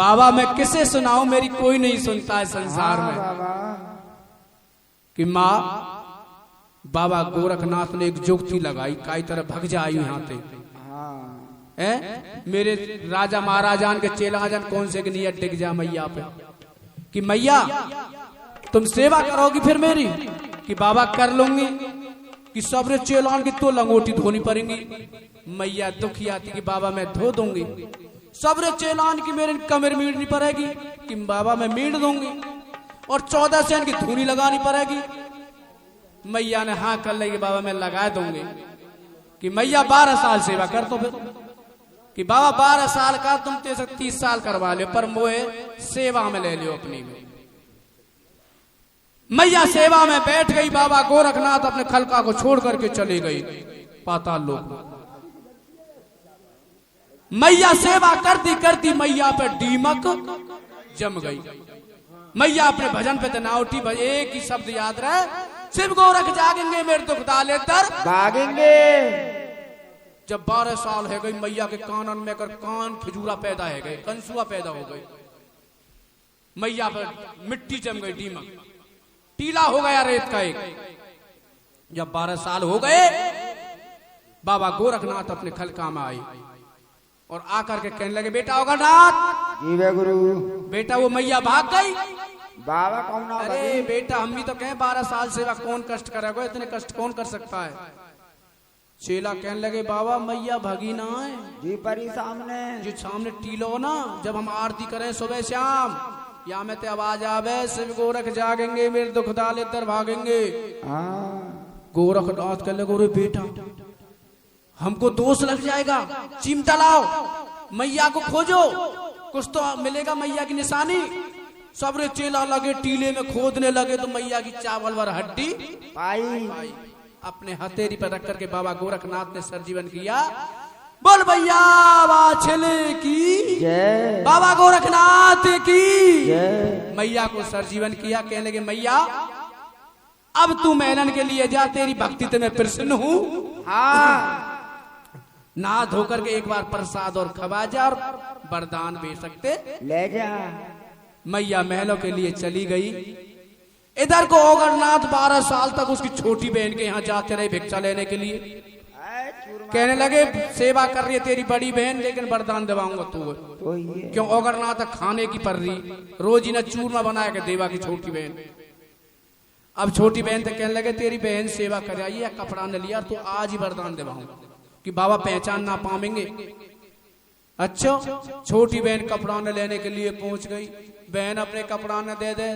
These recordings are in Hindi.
बाबा मैं किसे सुनाऊं, मेरी कोई नहीं सुनता है संसार में। कि माँ बाबा गोरखनाथ ने एक जुगती लगाई, काई तरह भग जाई यहाँ से मेरे राजा महाराजान के चेला जन कौन से की नियत टिक जा मैया पे कि मैया तुम सेवा करोगी फिर मेरी, कि बाबा कर लूंगी, कि सबरे चेलान की तो लंगोटी धोनी पड़ेंगी। मैया दुखी आती कि बाबा मैं धो दूंगी। सबरे चेलान की मेरे कमर मीड़नी पड़ेगी, कि बाबा मैं मीड़ दूंगी, और 14 सेन की धूनी लगानी पड़ेगी। मैया ने हाँ कर लेगी, बाबा मैं लगा दूंगी। कि मैया 12 साल सेवा कर तो फिर, कि बाबा 12 साल का तुम 30 साल करवा लो, पर मोए सेवा में ले लियो अपनी में। मैया सेवा में बैठ गई। बाबा गोरखनाथ अपने खलका को छोड़ करके चली गई पाताल लोक। मैया सेवा करती करती मैया पे दीमक जम गई। मैया अपने भजन पे तो ना उठी, एक ही शब्द याद रहे, शिव गोरख जागेंगे मेरे दुख डाले तर भागेंगे। जब 12 साल हो गई मैया के कानन में कर कान खजूरा पैदा है गए, कंसुआ पैदा हो गई। मैया पर मिट्टी जम गई, दीमक टीला हो गया रेत का एक। जब 12 साल हो गए बाबा गोरखनाथ अपने खलका में आए और आकर के कहने लगे, बेटा गोरखनाथ जी वे गुरु। बेटा वो मैया भाग गई। बाबा कौन ना अरे बेटा हम भी तो कहें 12 साल सेवा कौन कष्ट करेगा, इतने कष्ट कौन कर सकता है। चेला कहने लगे, बाबा मैया भगी ना है जी परी सामने, जो सामने टीलो ना, जब हम आरती करें सुबह शाम या में ते आवाज आवे, शिव गोरख जागेंगे मेरे दुख डाले तर भागेंगे। गोरखनाथ कहने लगे, बेटा हमको दोष लग जाएगा, चिमटा लाओ मैया को खोजो, कुछ तो मिलेगा मैया की निशानी। सबरे चेला लगे टीले में खोदने लगे तो मैया की चावल वर हड्डी पाई। अपने हथेली पर रख करके बाबा गोरखनाथ ने सरजीवन किया। बोल भैया बाछले की जय, बाबा गोरखनाथ की जय। मैया को सरजीवन किया। कहने लगे, मैया अब तू मेनन के लिए जा, तेरी भक्ति से मैं प्रसन्न हूँ। नहा धोकर के एक बार प्रसाद और खवा जा और वरदान दे सकते ले जा। मैया महलों के लिए चली गई। इधर को ओगरनाथ 12 साल तक उसकी छोटी बहन के यहाँ जाते रहे भिक्षा लेने के लिए। कहने लगे, सेवा कर रही है तेरी बड़ी बहन, लेकिन वरदान दिवाऊंगा तू। क्यों ओगरनाथ खाने की पर रही, रोज ही ना चूरमा बनाया के देवा की छोटी बहन। अब छोटी बहन तो कहने लगे, तेरी बहन सेवा कर आई है, कपड़ा ने लिया तो आज ही वरदान दिवाऊंगा, कि बाबा पहचान ना पाएंगे। अच्छा छोटी बहन कपड़ा ने लेने के लिए पहुंच गई। बहन अपने कपड़ा ने दे दे,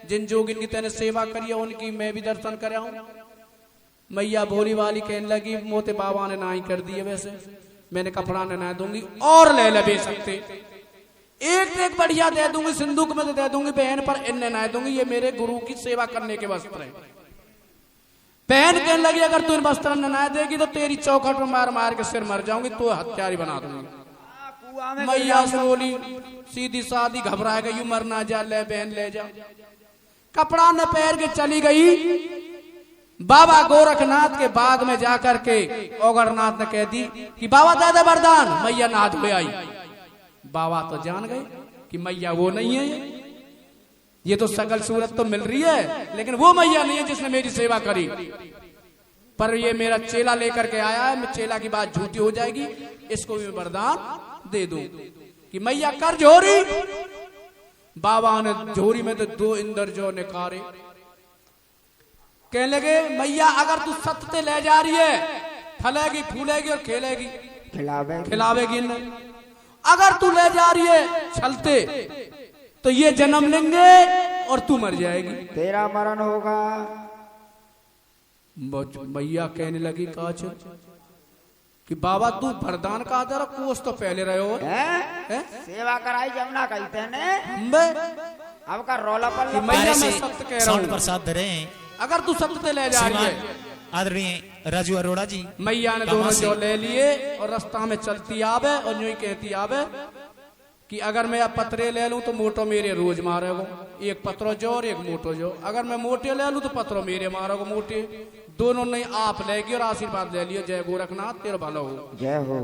जिन जोगिन की तेने सेवा करी है उनकी मैं भी दर्शन कर आऊं। मैया भोली वाली कहने लगी, मोते बाबा ने ना ही कर दिए, वैसे मैंने कपड़ा ने ना दूंगी और ले ले सकते, एक बढ़िया दे दूंगी, सिंदूक में दे दूंगी बहन, पर इन्हें ना दूंगी, ये मेरे गुरु की सेवा करने के वस्त्र है। बहन कहने लगी, अगर तू इन वस्त्र ने ना देगी तो तेरी चौखट में मार मार के सिर मर जाऊंगी, तो हत्यारी बना दूंगी। मैया से बोली, सीधी सादी घबरा गई, मर ना जा, ले बहन ले जा। कपड़ा न पैर के चली गई। बाबा गोरखनाथ के बाग में जाकर के ओगरनाथ ने कह दी कि बाबा दे दे वरदान। मैया नहा धोए आई। बाबा तो जान गए कि मैया वो नहीं है, ये तो सकल सूरत तो मिल रही है, लेकिन वो मैया नहीं है जिसने मेरी सेवा करी। पर ये मेरा चेला लेकर के आया है, चेला की बात झूठी हो जाएगी, इसको भी वरदान दे दूं कि मैया कर झोरी। बाबा ने झोरी में तो 2 इंद्र जो निकारे। कहने लगे, मैया अगर तू सत्य ले जा रही है, फलेगी फूलेगी और खेलेगी, खिलावेगी नहीं। अगर तू ले जा रही है छलते तो ये जन्म लेंगे और तू मर जाएगी, तेरा मरण होगा। मैया कहने लगी, काच कि बाबा तू वरदान का आदर कोस तो पहले रहे हो, सेवा कराई जमुना कहते ने। अब का रोला पर मैया मैं सत्य कह रहा हूँ, प्रसाद दे रहे हैं। अगर तू सत्य ले जा रही है। आदरणीय राजू अरोड़ा जी, मैया ने दोनों जो ले लिए और रास्ता में चलती आवे और यूं ही कहती आवे कि अगर मैं अब पत्रे ले लूं तो मोटो मेरे रोज मारेगो, एक पत्रो जो और एक मोटो जो। अगर मैं मोटे ले लूं तो पत्रो मेरे मारोगो मोटे। दोनों ने आप लेगी और आशीर्वाद ले लियो, जय गोरखनाथ तेरा भला हो, जय हो।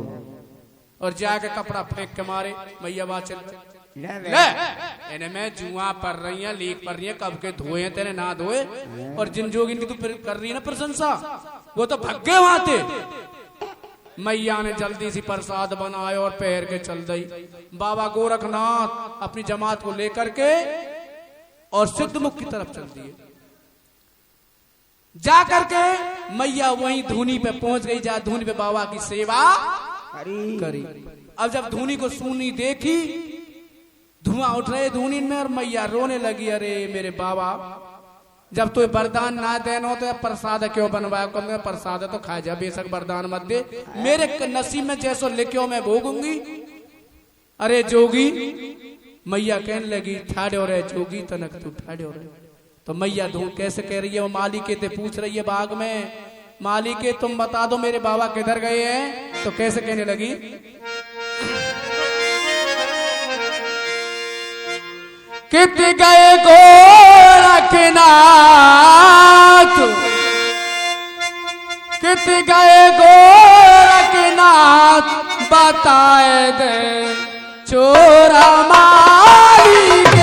और जाके कपड़ा फेंक के मारे। मैया बात चल ले इन्हें मैं जुआ पढ़ रही है, लीक पढ़ रही है, कब के धोए हैं तेरे ना धोए। और जिन जोगिन की तू कर रही है ना प्रशंसा, वो तो भग्गे वहां थे। मैया ने जल्दी सी प्रसाद बनाए और पैर के चल गई। बाबा गोरखनाथ अपनी जमात को लेकर के और सिद्धमुख की तरफ चल दिए। जा करके मैया वहीं धूनी पे पहुंच गई, जहां धूनी पे बाबा की सेवा करी। अब जब धूनी को सुनी देखी, धुआं उठ रहे धूनी में, और मैया रोने लगी, अरे मेरे बाबा जब तो वरदान ना देना हो तो प्रसाद क्यों बनवाया? कहूंगा प्रसाद तो खा जा, बेशक वरदान मत दे, मेरे नसीब में जैसो लिखो मैं भोगूंगी। अरे जोगी, मैया कहने लगी ठाड़े हो रहे जोगी तनक तू ठाड़े हो रहे। तो मैया धूम कैसे कह रही है? वो मालिके ते पूछ रही है बाग में, मालिके तुम बता दो मेरे बाबा किधर गए हैं? तो कैसे कहने लगी, कित गए गोरखनाथ, कित गए गोरखनाथ, बताए दे चोरा मालिक